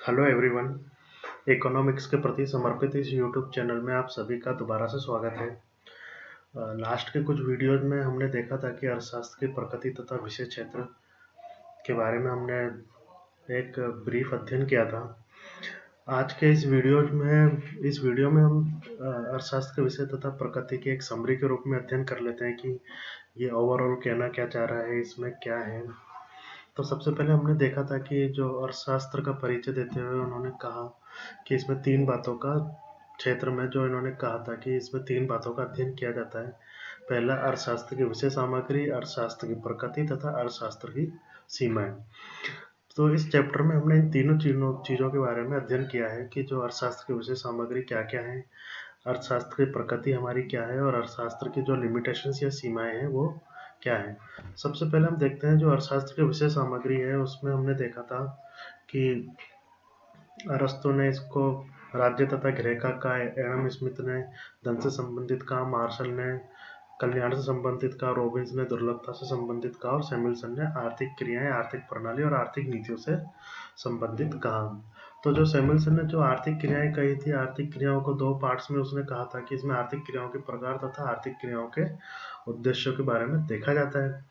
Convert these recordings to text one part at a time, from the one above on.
Hello everyone. Economics के प्रति समर्पित इस यूट्यूब चैनल में आप सभी का दोबारा से स्वागत है। लास्ट के कुछ वीडियोज में हमने देखा था कि अर्थशास्त्र की प्रकृति तथा विषय क्षेत्र के बारे में हमने एक ब्रीफ अध्ययन किया था। आज के इस वीडियो में हम अर्थशास्त्र के विषय तथा प्रकृति के एक समरी के रूप में अध्ययन कर लेते हैं कि ये ओवरऑल कहना क्या चाह रहा है, इसमें क्या है। तो सबसे पहले हमने देखा था कि जो अर्थशास्त्र का परिचय देते हुए उन्होंने कहा कि इसमें तीन बातों का क्षेत्र में जो इन्होंने कहा था कि इसमें तीन बातों का अध्ययन किया जाता है। पहला अर्थशास्त्र की विषय सामग्री, अर्थशास्त्र की प्रकृति तथा अर्थशास्त्र की सीमाएं। तो इस चैप्टर में हमने इन तीनों चीज़ों के बारे में अध्ययन किया है कि जो अर्थशास्त्र की विषय सामग्री क्या क्या है, अर्थशास्त्र की प्रकृति हमारी क्या है और अर्थशास्त्र की जो लिमिटेशंस या सीमाएं हैं वो क्या है। सबसे पहले हम देखते हैं जो अर्थशास्त्र की विषय सामग्री है, उसमें हमने देखा था कि अरस्तु ने इसको राज्य तथा ग्रेका का, एडम स्मिथ ने धन से संबंधित का, मार्शल ने कल्याण से संबंधित का, रॉबिन्स ने दुर्लभता से संबंधित का और सैमुअलसन ने आर्थिक क्रियाएं, आर्थिक प्रणाली और आर्थिक नीतियों से संबंधित कहा। तो जो सैमुअलसन ने जो आर्थिक क्रियाएं कही थी, आर्थिक क्रियाओं को दो पार्ट्स में उसने कहा था कि इसमें आर्थिक क्रियाओं के प्रकार तथा आर्थिक क्रियाओं के उद्देश्यों के बारे में देखा जाता है।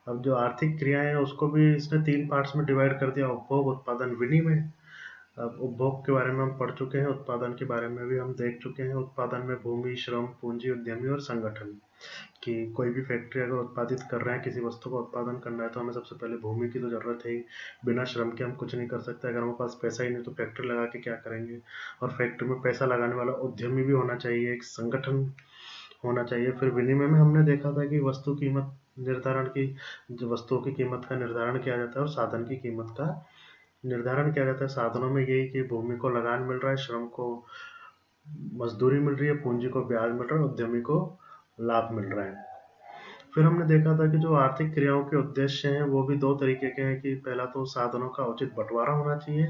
अब जो आर्थिक क्रियाएं हैं उसको भी इसने तीन पार्ट्स में डिवाइड कर दिया: उपभोग, उत्पादन, विनिमय। अब उपभोग के बारे में हम पढ़ चुके हैं, उत्पादन के बारे में भी हम देख चुके हैं। उत्पादन में भूमि, श्रम, पूंजी, उद्यमी और संगठन। कि कोई भी फैक्ट्री अगर उत्पादित कर रहे हैं, किसी वस्तु का उत्पादन करना है, तो हमें सबसे पहले भूमि की तो जरूरत है ही। बिना श्रम के हम कुछ नहीं कर सकते। अगर हमारे पास पैसा ही नहीं तो फैक्ट्री लगा के क्या करेंगे। और फैक्ट्री में पैसा लगाने वाला उद्यमी भी होना चाहिए, एक संगठन होना चाहिए। फिर विनिमय में हमने देखा था कि वस्तु कीमत निर्धारण की, जो वस्तुओं की कीमत का निर्धारण किया जाता है और साधन की कीमत का निर्धारण किया जाता है। साधनों में यही कि भूमि को लगान मिल रहा है, श्रम को मजदूरी मिल रही है, पूंजी को ब्याज मिल रहा है, उद्यमी को लाभ मिल रहा है। फिर हमने देखा था कि जो आर्थिक क्रियाओं के उद्देश्य हैं वो भी दो तरीके के हैं कि पहला तो साधनों का उचित बंटवारा होना चाहिए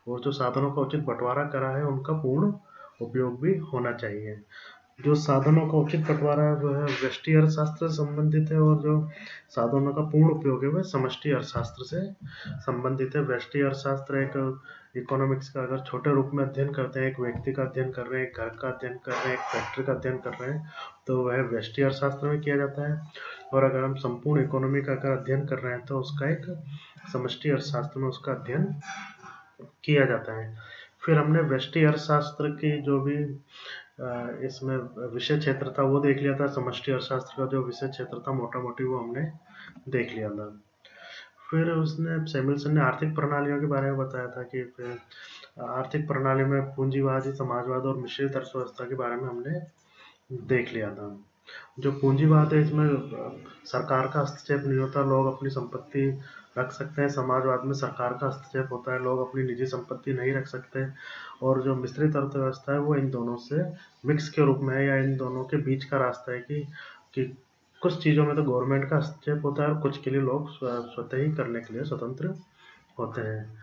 और जो साधनों का उचित बंटवारा करा है उनका पूर्ण उपयोग भी होना चाहिए। जो साधनों का उचित बंटवारा है वो है व्यष्टि अर्थशास्त्र से संबंधित है और जो साधनों का पूर्ण उपयोग है वह समष्टि अर्थशास्त्र से संबंधित है। व्यष्टि अर्थशास्त्र एक इकोनॉमिक्स का अगर छोटे रूप में अध्ययन करते हैं, एक व्यक्ति का अध्ययन कर रहे हैं, एक घर का अध्ययन कर रहे हैं, एक फैक्ट्री का अध्ययन कर रहे हैं, तो वह व्यष्टि अर्थशास्त्र में किया जाता है। और अगर हम संपूर्ण इकोनॉमी का अगर अध्ययन कर रहे हैं तो उसका एक समष्टि अर्थशास्त्र में उसका अध्ययन किया जाता है। फिर हमने व्यष्टि अर्थशास्त्र की जो भी इसमें विषय क्षेत्र था वो देख लिया था। समष्टि अर्थशास्त्र का जो विषय क्षेत्र था मोटा मोटी वो हमने देख लिया था। फिर उसने सैमुअलसन ने आर्थिक प्रणालियों के बारे में बताया था कि फिर आर्थिक प्रणाली में पूंजीवादी, समाजवाद और मिश्रित अर्थव्यवस्था के बारे में हमने देख लिया था। जो पूंजीवाद है इसमें सरकार का हस्तक्षेप नहीं होता, लोग अपनी संपत्ति रख सकते हैं। समाजवाद में सरकार का हस्तक्षेप होता है, लोग अपनी निजी संपत्ति नहीं रख सकते। और जो मिश्रित अर्थव्यवस्था है वो इन दोनों से मिक्स के रूप में है या इन दोनों के बीच का रास्ता है कि कुछ चीज़ों में तो गवर्नमेंट का हस्तक्षेप होता है और कुछ के लिए लोग स्वतः ही करने के लिए स्वतंत्र होते हैं।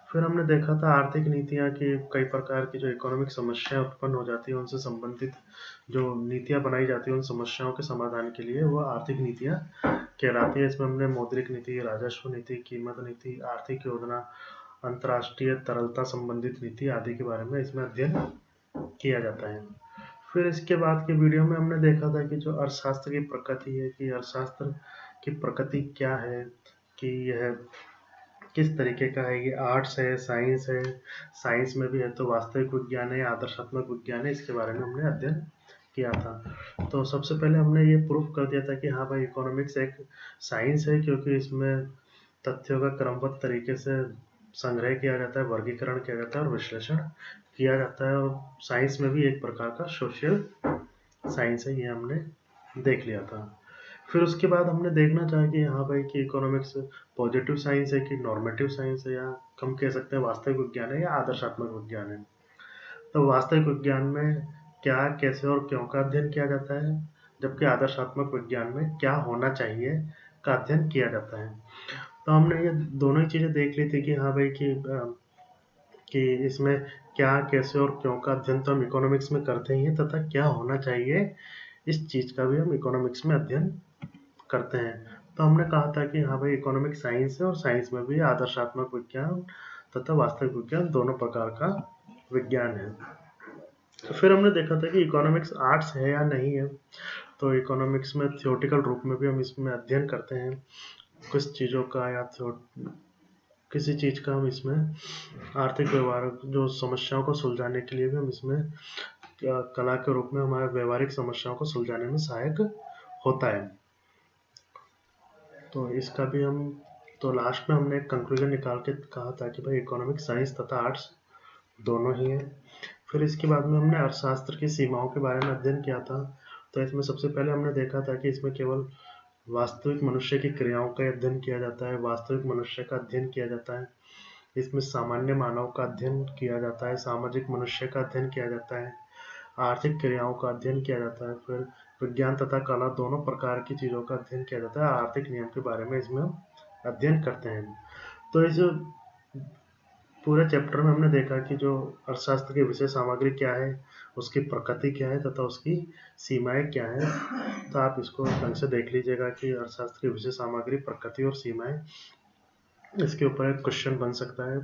फिर हमने देखा था आर्थिक नीतियाँ की कई प्रकार की जो इकोनॉमिक समस्याएं उत्पन्न हो जाती हैं उनसे संबंधित जो नीतियाँ बनाई जाती हैं उन समस्याओं के समाधान के लिए वो आर्थिक नीतियाँ कहलाती है। इसमें हमने मौद्रिक नीति, राजस्व नीति, कीमत नीति, आर्थिक योजना, अंतर्राष्ट्रीय तरलता संबंधित नीति आदि के बारे में इसमें अध्ययन किया जाता है। फिर इसके बाद की वीडियो में हमने देखा था कि जो अर्थशास्त्र की प्रकृति है, कि अर्थशास्त्र की प्रकृति क्या है, कि यह किस तरीके का है, ये आर्ट्स है, साइंस है, साइंस में भी है तो वास्तविक विज्ञान है, आदर्शात्मक विज्ञान है, इसके बारे में हमने अध्ययन किया था। तो सबसे पहले हमने ये प्रूफ कर दिया था कि हाँ भाई इकोनॉमिक्स एक साइंस है क्योंकि इसमें तथ्यों का क्रमबद्ध तरीके से संग्रह किया जाता है, वर्गीकरण किया जाता है और विश्लेषण किया जाता है। और साइंस में भी एक प्रकार का सोशल साइंस है, ये हमने देख लिया था। फिर उसके बाद हमने देखना चाहा कि हाँ भाई कि इकोनॉमिक्स पॉजिटिव साइंस है कि नॉर्मेटिव साइंस है, या हम कह सकते हैं वास्तविक विज्ञान है या आदर्शात्मक विज्ञान है। तो वास्तविक विज्ञान में क्या, कैसे और क्यों का अध्ययन किया जाता है, जबकि आदर्शात्मक विज्ञान में क्या होना चाहिए का अध्ययन किया जाता है। तो हमने ये दोनों ही चीज़ें देख ली थी कि हाँ भाई कि इसमें क्या, कैसे और क्यों का अध्ययन तो हम इकोनॉमिक्स में करते ही हैं, तथा क्या होना चाहिए इस चीज़ का भी हम इकोनॉमिक्स में अध्ययन करते हैं। तो हमने कहा था कि हाँ भाई इकोनॉमिक साइंस है और साइंस में भी आदर्शात्मक विज्ञान, तथा वास्तविक विज्ञान दोनों प्रकार का विज्ञान है। तो फिर हमने देखा था कि इकोनॉमिक्स आर्ट्स है या नहीं है। तो इकोनॉमिक्स में थियोरेटिकल रूप में भी हम इसमें अध्ययन करते हैं कुछ चीज़ों का, या किसी चीज़ का हम इसमें आर्थिक व्यवहार जो समस्याओं को सुलझाने के लिए भी हम इसमें कला के रूप में हमारे व्यवहारिक समस्याओं को सुलझाने में सहायक होता है। तो इसका भी हम तो लास्ट में हमने एक कंक्लूजन निकाल के कहा था कि भाई इकोनॉमिक्स साइंस तथा आर्ट्स दोनों ही है। फिर इसके बाद में हमने अर्थशास्त्र की सीमाओं के बारे में अध्ययन किया था। तो इसमें सबसे पहले हमने देखा था कि इसमें केवल वास्तविक मनुष्य की क्रियाओं का अध्ययन किया जाता है, वास्तविक मनुष्य का अध्ययन किया जाता है। इसमें सामान्य मानव का अध्ययन किया जाता है, सामाजिक मनुष्य का अध्ययन किया जाता है, आर्थिक क्रियाओं का अध्ययन किया जाता है। फिर विज्ञान तथा कला दोनों प्रकार की चीज़ों का अध्ययन किया जाता है। आर्थिक नियम के बारे में इसमें हम अध्ययन करते हैं। तो इस पूरे चैप्टर में हमने देखा कि जो अर्थशास्त्र की विषय सामग्री क्या है, उसकी प्रकृति क्या है तथा उसकी सीमाएं क्या है। तो आप इसको ढंग से देख लीजिएगा कि अर्थशास्त्र की विषय सामग्री, प्रकृति और सीमाएं, इसके ऊपर एक क्वेश्चन बन सकता है,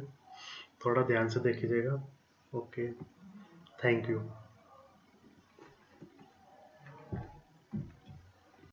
थोड़ा ध्यान से देखिएगा। Okay, thank you.